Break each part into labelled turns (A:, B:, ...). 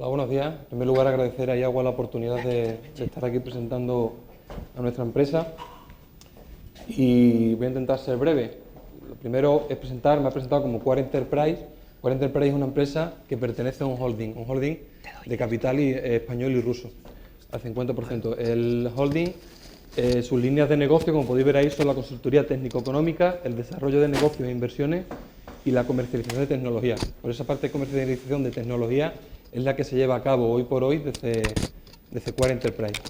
A: buenos días. En primer lugar, agradecer a IAGUA la oportunidad de estar aquí presentando a nuestra empresa y voy a intentar ser breve. Lo primero es me ha presentado como Core Enterprise. Core Enterprise es una empresa que pertenece a un holding de capital español y ruso, al 50%. El holding, sus líneas de negocio, como podéis ver ahí, son la consultoría técnico-económica, el desarrollo de negocios e inversiones y la comercialización de tecnología. Por esa parte de comercialización de tecnología es la que se lleva a cabo hoy por hoy desde Core Enterprise.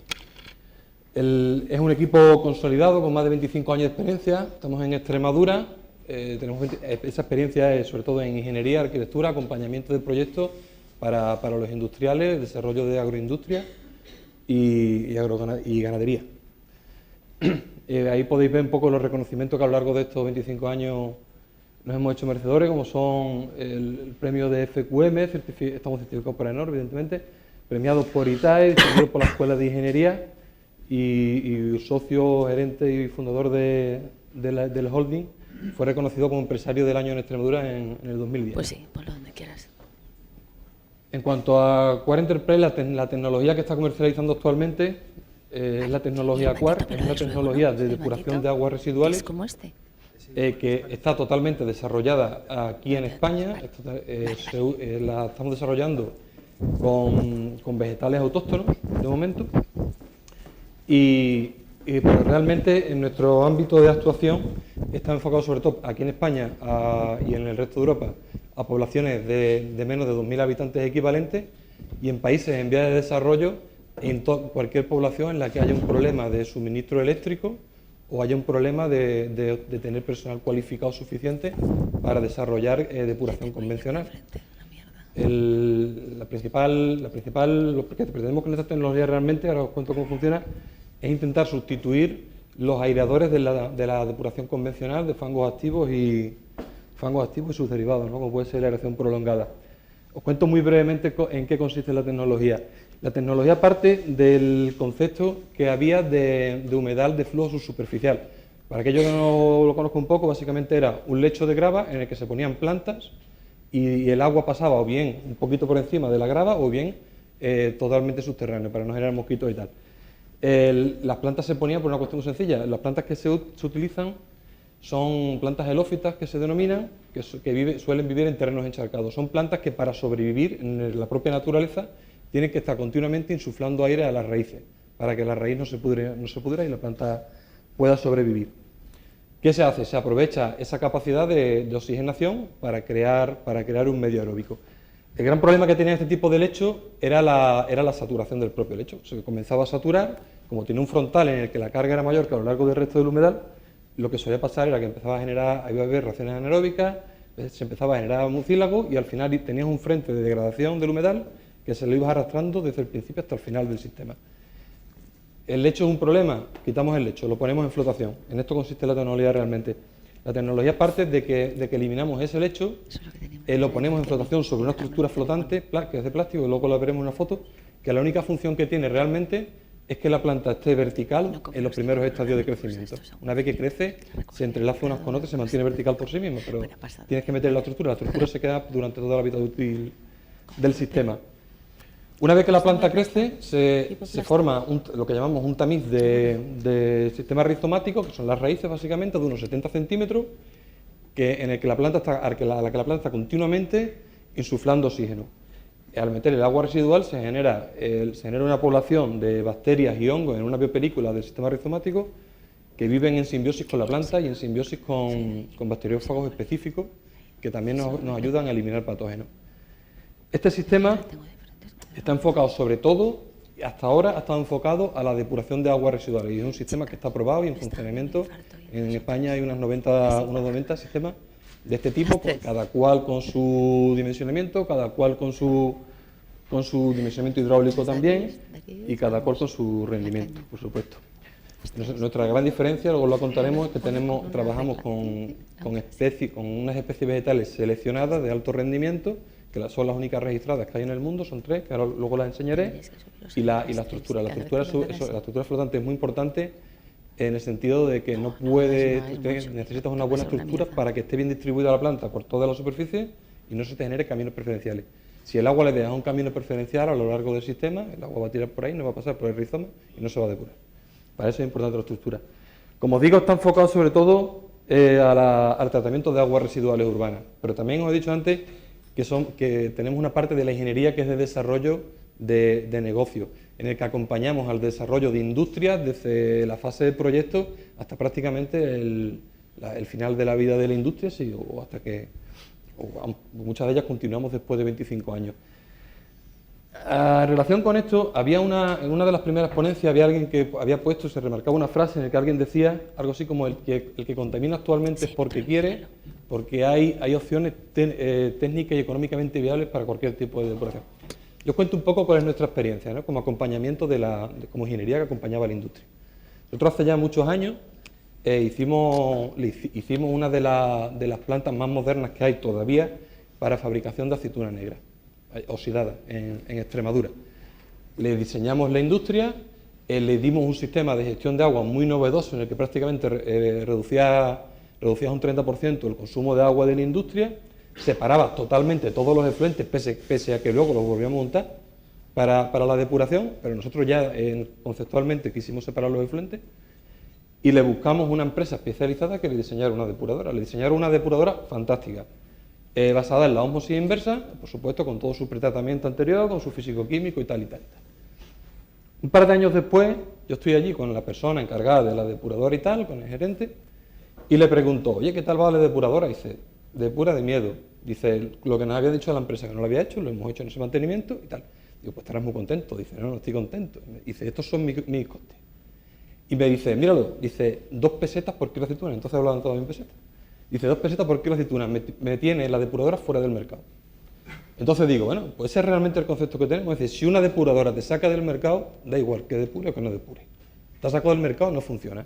A: Es un equipo consolidado con más de 25 años de experiencia, estamos en Extremadura, esa experiencia es sobre todo en ingeniería, arquitectura, acompañamiento de proyectos para los industriales, desarrollo de agroindustria y ganadería. Ahí podéis ver un poco los reconocimientos que a lo largo de estos 25 años nos hemos hecho merecedores, como son el premio de FQM, estamos certificados por ENOR, evidentemente, premiados por ITAE, distribuidos por la Escuela de Ingeniería y socio, gerente y fundador del holding, fue reconocido como empresario del año en Extremadura en el 2010.
B: Pues sí, ponlo donde quieras.
A: En cuanto a Core Enterprise, la tecnología que está comercializando actualmente es la tecnología Core, es una tecnología de depuración de aguas residuales.
B: Es como este.
A: Que está totalmente desarrollada aquí en España, la estamos desarrollando con vegetales autóctonos de momento pero realmente en nuestro ámbito de actuación está enfocado sobre todo aquí en España y en el resto de Europa a poblaciones de menos de 2.000 habitantes equivalentes y en países en vías de desarrollo en cualquier población en la que haya un problema de suministro eléctrico o haya un problema de tener personal cualificado suficiente para desarrollar depuración convencional. Lo que pretendemos con esta tecnología realmente, ahora os cuento cómo funciona, es intentar sustituir los aireadores de la depuración convencional de fangos activos y sus derivados, ¿no? Como puede ser la aireación prolongada. Os cuento muy brevemente en qué consiste la tecnología. La tecnología parte del concepto que había de humedal de flujo subsuperficial. Para aquellos que no lo conozco un poco, básicamente era un lecho de grava en el que se ponían plantas y el agua pasaba o bien un poquito por encima de la grava o bien totalmente subterráneo para no generar mosquitos y tal. Las plantas se ponían por una cuestión muy sencilla. Las plantas que se utilizan son plantas helófitas que se denominan, que suelen vivir en terrenos encharcados. Son plantas que para sobrevivir en la propia naturaleza tienen que estar continuamente insuflando aire a las raíces, para que la raíz no se pudra y la planta pueda sobrevivir. ¿Qué se hace? Se aprovecha esa capacidad de oxigenación para crear un medio aeróbico. El gran problema que tenía este tipo de lecho era la saturación del propio lecho. Se comenzaba a saturar, como tiene un frontal en el que la carga era mayor que a lo largo del resto del humedal, lo que solía pasar era que iba a haber reacciones anaeróbicas, se empezaba a generar mucílago y al final tenías un frente de degradación del humedal que se lo ibas arrastrando desde el principio hasta el final del sistema. El lecho es un problema, quitamos el lecho, lo ponemos en flotación. En esto consiste la tecnología realmente. La tecnología parte de que eliminamos ese lecho, lo ponemos en flotación sobre una estructura flotante, que es de plástico, y luego la veremos en una foto, que la única función que tiene realmente es que la planta esté vertical en los primeros estadios de crecimiento. Una vez que crece, se entrelaza unas con otras, se mantiene vertical por sí misma, pero tienes que meter la estructura se queda durante toda la vida útil del sistema. Una vez que la planta crece, se forma lo que llamamos un tamiz de sistema rizomático, que son las raíces básicamente, de unos 70 centímetros, en el que la planta está continuamente insuflando oxígeno. Al meter el agua residual se genera una población de bacterias y hongos en una biopelícula del sistema rizomático que viven en simbiosis con la planta y en simbiosis con bacteriófagos específicos que también nos ayudan a eliminar patógenos. Este sistema está enfocado sobre todo, hasta ahora ha estado enfocado a la depuración de aguas residuales y es un sistema que está aprobado y en funcionamiento. En España hay unos 90 sistemas de este tipo, cada cual con su dimensionamiento, cada cual con su dimensionamiento hidráulico también y cada cual con su rendimiento, por supuesto. Nuestra gran diferencia, luego lo contaremos, es que trabajamos con unas especies vegetales seleccionadas de alto rendimiento, que son las únicas registradas que hay en el mundo, son 3, que ahora luego las enseñaré, y la estructura. La estructura flotante es muy importante en el sentido de que necesitas una buena estructura para que esté bien distribuida la planta por toda la superficie y no se te genere caminos preferenciales. Si el agua le deja un camino preferencial a lo largo del sistema, el agua va a tirar por ahí, no va a pasar por el rizoma y no se va a depurar. Para eso es importante la estructura. Como os digo, está enfocado sobre todo al tratamiento de aguas residuales urbanas, pero también os he dicho antes que tenemos una parte de la ingeniería que es de desarrollo de negocio, en el que acompañamos al desarrollo de industrias desde la fase de proyecto hasta prácticamente el final de la vida de la industria, sí, o hasta que muchas de ellas continuamos después de 25 años. En relación con esto, en una de las primeras ponencias había alguien que había puesto, se remarcaba una frase en la que alguien decía algo así como el que contamina actualmente es porque quiere, porque hay opciones técnicas y económicamente viables para cualquier tipo de depuración. Yo os cuento un poco cuál es nuestra experiencia, ¿no?, como acompañamiento como ingeniería que acompañaba a la industria. Nosotros hace ya muchos años hicimos una de las plantas más modernas que hay todavía para fabricación de aceituna negra oxidada en Extremadura. Le diseñamos la industria, le dimos un sistema de gestión de agua muy novedoso en el que prácticamente reducía un 30% el consumo de agua de la industria, separaba totalmente todos los efluentes, pese a que luego los volvíamos a montar para la depuración, pero nosotros ya conceptualmente quisimos separar los efluentes y le buscamos una empresa especializada que le diseñara una depuradora. Le diseñaron una depuradora fantástica, basada en la ósmosis inversa, por supuesto con todo su pretratamiento anterior, con su físico-químico y tal y tal y tal. Un par de años después, yo estoy allí con la persona encargada de la depuradora y tal, con el gerente, y le pregunto, oye, ¿qué tal va la depuradora? Dice, depura de miedo. Dice, lo que nos había dicho la empresa que no lo había hecho, lo hemos hecho en ese mantenimiento y tal. Digo, pues estarás muy contento. Dice, no estoy contento. Dice, estos son mis costes. Y me dice, míralo, dice, 2 pesetas por kilo de aceituna. Entonces hablaban todos en pesetas. Dice, 2 pesetas por kilo de aceituna, me tiene la depuradora fuera del mercado. Entonces digo, bueno, pues ese es realmente el concepto que tenemos. Es decir, si una depuradora te saca del mercado, da igual que depure o que no depure. Te ha sacado del mercado, no funciona.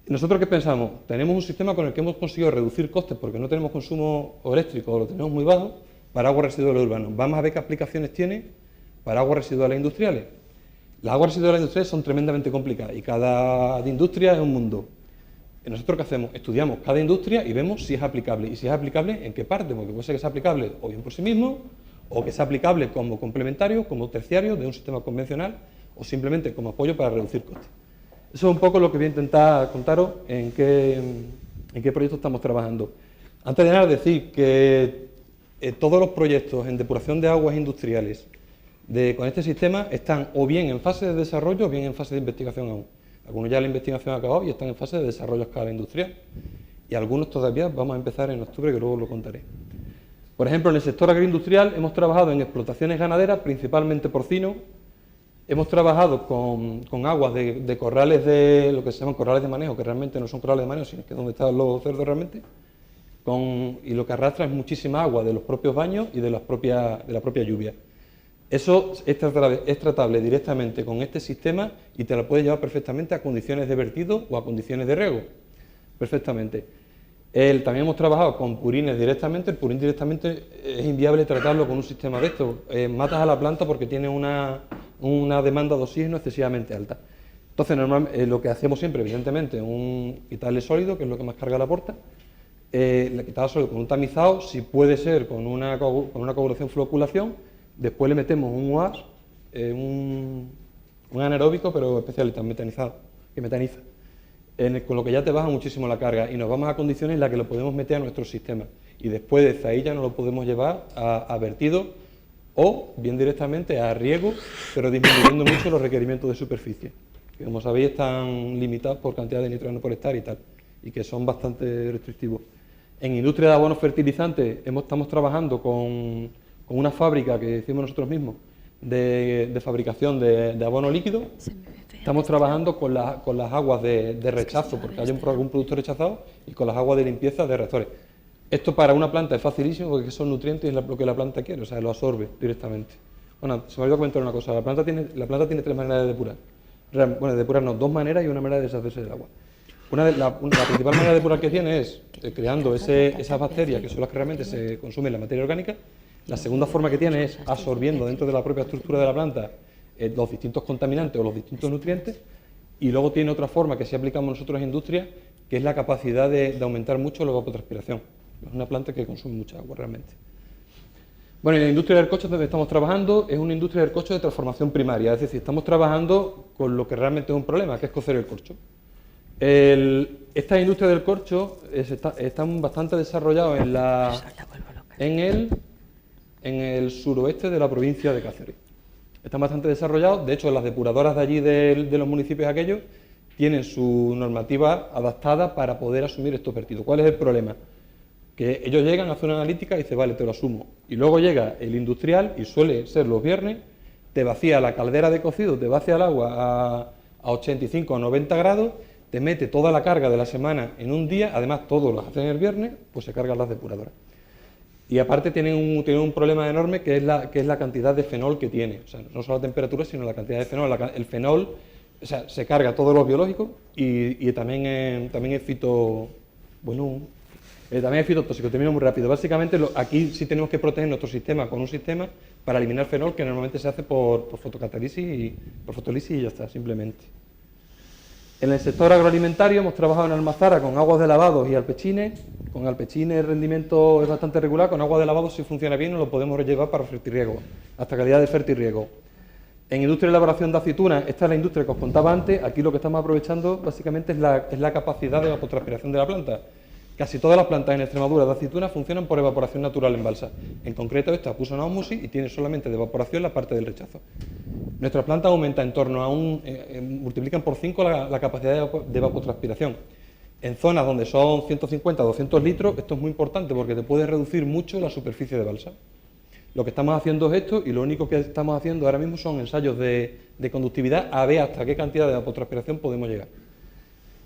A: ¿Nosotros qué pensamos? Tenemos un sistema con el que hemos conseguido reducir costes porque no tenemos consumo eléctrico o lo tenemos muy bajo para aguas residuales urbanas. Vamos a ver qué aplicaciones tiene para aguas residuales industriales. Las aguas residuales industriales son tremendamente complicadas y cada industria es un mundo. ¿Nosotros qué hacemos? Estudiamos cada industria y vemos si es aplicable. Y si es aplicable, ¿en qué parte? Porque puede ser que sea aplicable o bien por sí mismo, o que sea aplicable como complementario, como terciario de un sistema convencional, o simplemente como apoyo para reducir costes. Eso es un poco lo que voy a intentar contaros en qué proyecto estamos trabajando. Antes de nada, decir que todos los proyectos en depuración de aguas industriales con este sistema están o bien en fase de desarrollo o bien en fase de investigación aún. Algunos ya la investigación ha acabado y están en fase de desarrollo a escala industrial. Y algunos todavía vamos a empezar en octubre, que luego lo contaré. Por ejemplo, en el sector agroindustrial hemos trabajado en explotaciones ganaderas, principalmente porcino. Hemos trabajado con aguas de corrales de lo que se llaman corrales de manejo, que realmente no son corrales de manejo, sino que es donde están los cerdos realmente. Y lo que arrastra es muchísima agua de los propios baños y de la propia lluvia. Eso es tratable directamente con este sistema y te lo puedes llevar perfectamente a condiciones de vertido o a condiciones de riego. Perfectamente. También hemos trabajado con purines directamente. El purín directamente es inviable tratarlo con un sistema de estos. Matas a la planta porque tiene una demanda de oxígeno excesivamente alta. Entonces, lo que hacemos siempre, evidentemente, es quitarle sólido, que es lo que más carga la aporta. Le quitamos sólido con un tamizado, si puede ser con una coagulación floculación. Después le metemos un UAS, un anaeróbico, pero especialista, metanizado, que metaniza. Con lo que ya te baja muchísimo la carga y nos vamos a condiciones en las que lo podemos meter a nuestro sistema. Y después desde ahí ya nos lo podemos llevar a vertido o bien directamente a riego, pero disminuyendo mucho los requerimientos de superficie, que como sabéis están limitados por cantidad de nitrógeno por hectárea y tal, y que son bastante restrictivos. En industria de abonos fertilizantes estamos trabajando con una fábrica que hicimos nosotros mismos de fabricación de abono líquido. Estamos trabajando con las aguas de rechazo, porque hay algún producto rechazado, y con las aguas de limpieza de reactores. Esto para una planta es facilísimo porque son nutrientes y es lo que la planta quiere, o sea, lo absorbe directamente. Bueno, se me olvidó comentar una cosa, la planta tiene 3 maneras de depurar. Bueno, de depurarnos 2 maneras y una manera de deshacerse del agua. La principal manera de depurar que tiene es creando esas bacterias que son las que realmente se consumen en la materia orgánica. La segunda forma que tiene es absorbiendo dentro de la propia estructura de la planta los distintos contaminantes o los distintos nutrientes, y luego tiene otra forma que sí aplicamos nosotros en industria, que es la capacidad de aumentar mucho la evapotranspiración. Es una planta que consume mucha agua realmente. Bueno, en la industria del coche donde estamos trabajando es una industria del corcho de transformación primaria, es decir, estamos trabajando con lo que realmente es un problema, que es cocer el corcho. Esta industria del corcho están bastante desarrollados en el suroeste de la provincia de Cáceres. Están bastante desarrollados, de hecho las depuradoras de allí de los municipios aquellos tienen su normativa adaptada para poder asumir estos vertidos. ¿Cuál es el problema? Que ellos llegan, hacen una analítica y dicen, vale, te lo asumo. Y luego llega el industrial, y suele ser los viernes, te vacía la caldera de cocido, te vacía el agua a 85 o 90 grados, te mete toda la carga de la semana en un día, además todos lo hacen el viernes, pues se cargan las depuradoras. Y aparte tienen un problema enorme que es la cantidad de fenol que tiene. O sea, no solo la temperatura, sino la cantidad de fenol. El fenol, o sea, se carga todos los biológicos y también es también es fitotóxico. Termino muy rápido. Básicamente, aquí sí tenemos que proteger nuestro sistema con un sistema para eliminar fenol que normalmente se hace por fotocatalisis y por fotólisis y ya está, simplemente. En el sector agroalimentario hemos trabajado en Almazara con aguas de lavado y alpechines. Con alpechines el rendimiento es bastante regular, con agua de lavado si funciona bien nos lo podemos llevar para fertirriego, hasta calidad de fertirriego. En industria de elaboración de aceituna, esta es la industria que os contaba antes, aquí lo que estamos aprovechando básicamente es la capacidad de evapotranspiración de la planta. Casi todas las plantas en Extremadura de aceituna funcionan por evaporación natural en balsa. En concreto esta puso una ósmosis y tiene solamente de evaporación la parte del rechazo. Nuestra planta aumenta en torno a multiplican por 5 la capacidad de evapotranspiración. En zonas donde son 150 o 200 litros, esto es muy importante porque te puede reducir mucho la superficie de balsa. Lo que estamos haciendo es esto y lo único que estamos haciendo ahora mismo son ensayos de conductividad a ver hasta qué cantidad de evapotranspiración podemos llegar.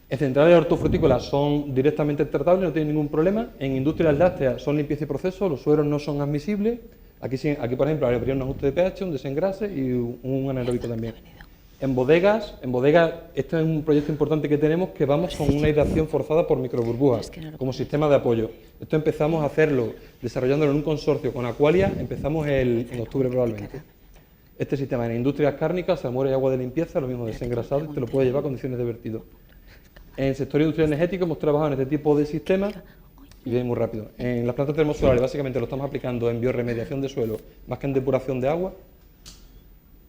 A: En centrales hortofrutícolas son directamente tratables, no tienen ningún problema. En industrias lácteas son limpieza y proceso, los sueros no son admisibles. Aquí por ejemplo, habría un ajuste de pH, un desengrase y un anaeróbico también. En bodegas, este es un proyecto importante que tenemos, que vamos con una aireación forzada por microburbujas, como sistema de apoyo. Esto empezamos a hacerlo, desarrollándolo en un consorcio con Aqualia, empezamos en octubre probablemente. Este sistema en industrias cárnicas, salmuera y agua de limpieza, lo mismo desengrasado, y te lo puede llevar a condiciones de vertido. En el sector industrial energético hemos trabajado en este tipo de sistemas, y bien muy rápido. En las plantas termosolares básicamente lo estamos aplicando en bioremediación de suelo, más que en depuración de agua.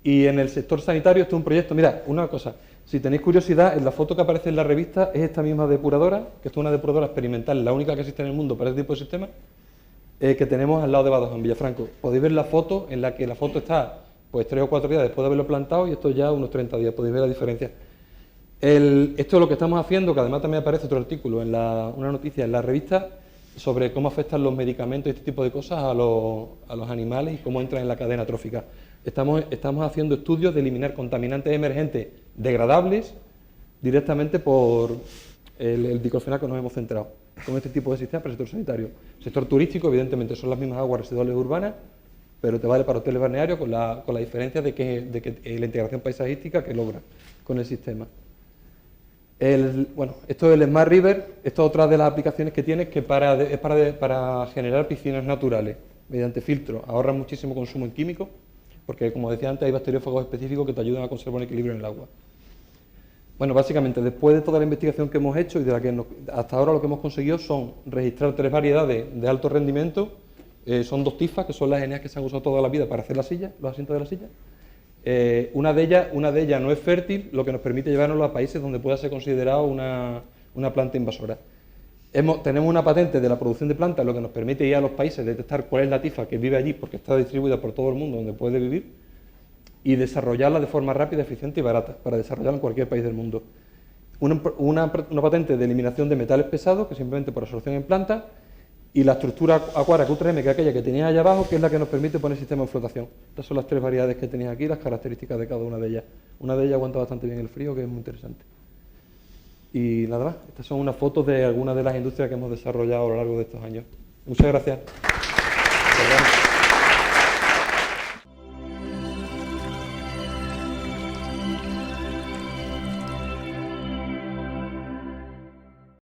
A: Y en el sector sanitario esto es un proyecto, mira, una cosa, si tenéis curiosidad, en la foto que aparece en la revista es esta misma depuradora, que esto es una depuradora experimental, la única que existe en el mundo para este tipo de sistemas, que tenemos al lado de Badajoz, en Villafranco. Podéis ver la foto, en la que la foto está pues 3 o 4 días después de haberlo plantado y esto ya unos 30 días, podéis ver la diferencia. Esto es lo que estamos haciendo, que además también aparece otro artículo, una noticia en la revista, sobre cómo afectan los medicamentos y este tipo de cosas a los animales y cómo entran en la cadena trófica. Estamos haciendo estudios de eliminar contaminantes emergentes degradables directamente por el diclofenaco que nos hemos centrado con este tipo de sistemas para el sector sanitario. El sector turístico, evidentemente, son las mismas aguas residuales urbanas, pero te vale para hoteles balnearios con la diferencia de que la integración paisajística que logra con el sistema. Esto es el Smart River, esto es otra de las aplicaciones que tiene, que es para generar piscinas naturales mediante filtros. Ahorran muchísimo consumo en químicos, porque como decía antes hay bacteriófagos específicos que te ayudan a conservar un equilibrio en el agua. Bueno, básicamente después de toda la investigación que hemos hecho y de la que hasta ahora lo que hemos conseguido son registrar 3 variedades de alto rendimiento, son 2 tifas, que son las eneas que se han usado toda la vida para hacer la silla, los asientos de la silla. Una de ellas no es fértil, lo que nos permite llevárnoslo a países donde pueda ser considerado una planta invasora. Tenemos una patente de la producción de plantas, lo que nos permite ir a los países, detectar cuál es la tifa que vive allí, porque está distribuida por todo el mundo donde puede vivir, y desarrollarla de forma rápida, eficiente y barata, para desarrollarla en cualquier país del mundo. Una patente de eliminación de metales pesados, que simplemente por absorción en plantas, y la estructura Aquara Q3M, que es aquella que tenéis allá abajo, que es la que nos permite poner el sistema en flotación. Estas son las 3 variedades que tenéis aquí, las características de cada una de ellas. Una de ellas aguanta bastante bien el frío, que es muy interesante. Y nada más, estas son unas fotos de algunas de las industrias que hemos desarrollado a lo largo de estos años. Muchas gracias.